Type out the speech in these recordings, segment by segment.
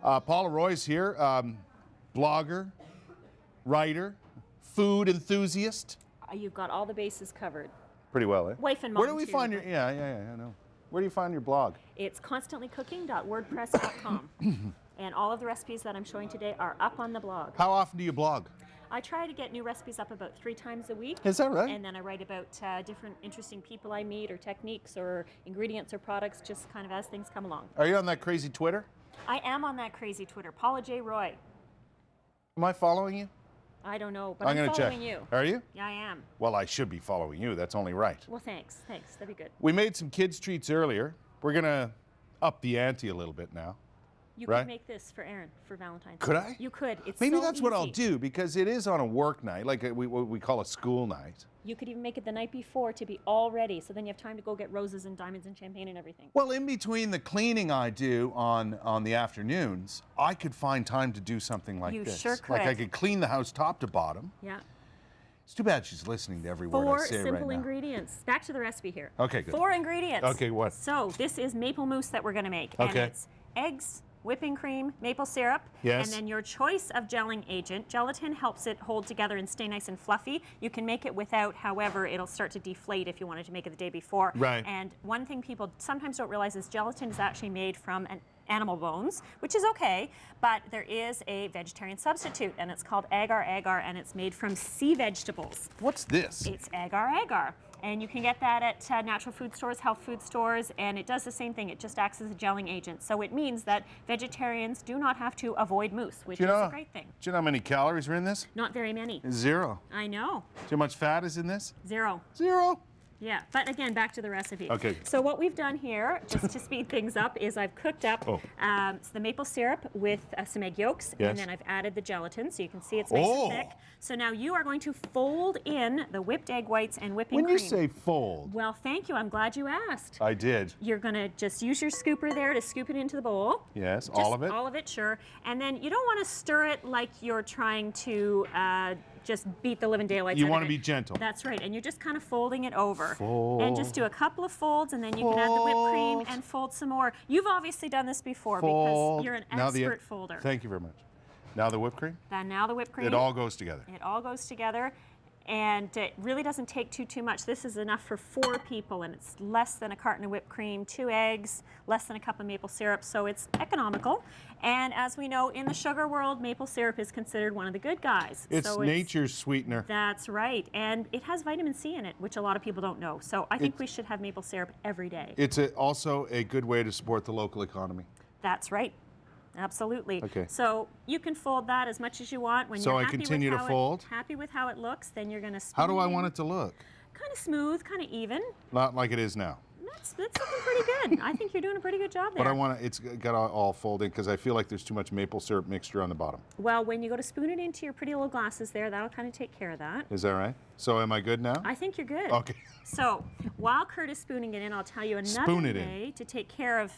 Paula Roy's here, blogger, writer, food enthusiast. You've got all the bases covered. Pretty well, eh? Wife and mom. Where do we too, find your? but Yeah, I know. Where do you find your blog? It's constantlycooking.wordpress.com. And all of the recipes that I'm showing today are up on the blog. How often do you blog? I try to get new recipes up about 3 times a week. Is that right? And then I write about different interesting people I meet, or techniques, or ingredients, or products, just kind of as things come along. Are you on that crazy Twitter? I am on that crazy Twitter, Paula J. Roy. Am I following you? I don't know, but I'm I'm gonna following check. you. Are you? Yeah, I am. Well, I should be following you. That's only right. Well, thanks. That'd be good. We made some kids' treats earlier. We're gonna up the ante a little bit now. You Right? could make this for Aaron for Valentine's Day. Could I? You could. It's Maybe so that's what I'll easy. do, because it is on a work night, like what we call a school night. You could even make it the night before to be all ready, so then you have time to go get roses and diamonds and champagne and everything. Well, in between the cleaning I do on the afternoons, I could find time to do something like You this. sure Like I could. could clean the house top to bottom. Yeah. It's too bad she's listening to every word I 4 say right simple now. ingredients. Back to the recipe here. Okay, good. 4 ingredients. Okay, what? So this is maple mousse that we're going to make. Okay. And it's eggs, whipping cream, maple syrup, Yes. and then your choice of gelling agent. Gelatin helps it hold together and stay nice and fluffy. You can make it without, however, it'll start to deflate if you wanted to make it the day before. Right. And one thing people sometimes don't realize is gelatin is actually made from an animal bones, which is okay, but there is a vegetarian substitute, and it's called agar-agar, and it's made from sea vegetables. What's this? It's agar-agar. And you can get that at natural food stores, health food stores, and it does the same thing. It just acts as a gelling agent. So it means that vegetarians do not have to avoid mousse, which is a great thing. Do you know how many calories are in this? Not very many. 0. I know. Do you know how much fat is in this? 0. 0. Yeah, but again, back to the recipe. Okay. So what we've done here, just to speed things up, is I've cooked up the maple syrup with some egg yolks, Yes. and then I've added the gelatin, so you can see it's nice and thick. So now you are going to fold in the whipped egg whites and whipping When cream. you say fold, Well, thank you. I'm glad you asked. I did. You're going to just use your scooper there to scoop it into the bowl. Yes, Just all of it? All of it, sure. And then you don't want to stir it like you're trying to just beat the living daylights You out of want to it. be gentle. That's right, and you're just kind of folding it over. Fold. And just do a couple of folds, and then you can add the whipped cream Fold. and fold some more. You've obviously done this before Fold. because you're an Now expert folder. Thank you very much. Now the whipped cream? And now the whipped cream. It all goes together. It all goes together, and it really doesn't take too much. This is enough for 4 people, and it's less than a carton of whipped cream, 2 eggs, less than a cup of maple syrup, so it's economical. And as we know, in the sugar world, maple syrup is considered one of the good guys. It's So nature's sweetener. That's right, and it has vitamin C in it, which a lot of people don't know. So I think we should have maple syrup every day. It's also a good way to support the local economy. That's right. Absolutely. Okay. So you can fold that as much as you want. When So you're I happy continue with to how fold? Happy with how it looks, then you're going to How do I want it to look? Kind of smooth, kind of even. Not like it is now. That's looking pretty good. I think you're doing a pretty good job there. But I want it's got all folded because I feel like there's too much maple syrup mixture on the bottom. Well, when you go to spoon it into your pretty little glasses there, that'll kind of take care of that. Is that right? So am I good now? I think you're good. Okay. So while Kurt is spooning it in, I'll tell you Spoon another it in. way to take care of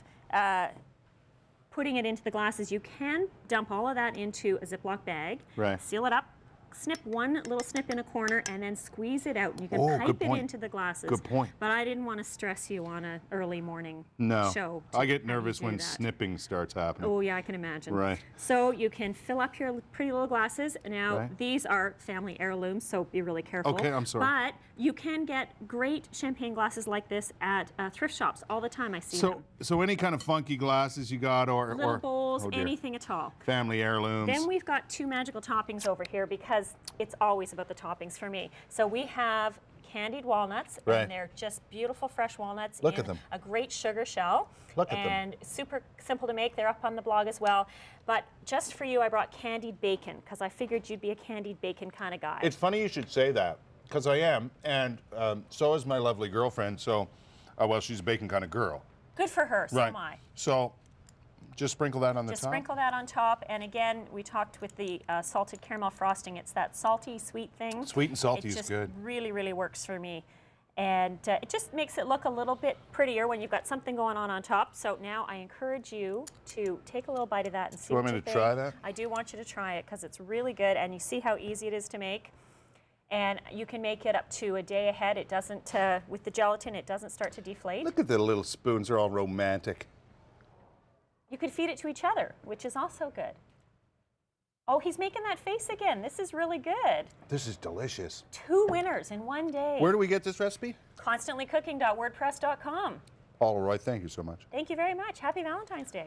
putting it into the glasses. You can dump all of that into a Ziploc bag, Right. seal it up, snip one little snip in a corner, and then squeeze it out. And you can Oh, pipe good it point. into the glasses. Good point. But I didn't want to stress you on an early morning No. show. I to get have you nervous do when that. snipping starts happening. Oh, yeah, I can imagine. Right. So you can fill up your pretty little glasses. Now, Right. these are family heirlooms, so be really careful. Okay, I'm sorry. But you can get great champagne glasses like this at thrift shops all the time. I see them. So any kind of funky glasses you got or Little bowls, oh dear. anything at all. Family heirlooms. Then we've got 2 magical toppings over here because it's always about the toppings for me. So we have candied walnuts, Right. and they're just beautiful fresh walnuts Look in at them. a great sugar shell. Look at them. And super simple to make. They're up on the blog as well. But just for you, I brought candied bacon because I figured you'd be a candied bacon kind of guy. It's funny you should say that because I am, and so is my lovely girlfriend. So, well, she's a bacon kind of girl. Good for her, so Right. am I. So, just sprinkle that on the Just top. sprinkle that on top, and again, we talked with the salted caramel frosting. It's that salty, sweet thing. Sweet and salty It is just good. really, really works for me. And it just makes it look a little bit prettier when you've got something going on top. So now I encourage you to take a little bite of that and see You want what me you to think. try that? I do want you to try it because it's really good, and you see how easy it is to make. And you can make it up to a day ahead. It doesn't, with the gelatin, it doesn't start to deflate. Look at the little spoons; they're all romantic. You could feed it to each other, which is also good. Oh, he's making that face again. This is really good. This is delicious. 2 winners in one day. Where do we get this recipe? Constantlycooking.wordpress.com. Paula Roy, thank you so much. Thank you very much. Happy Valentine's Day.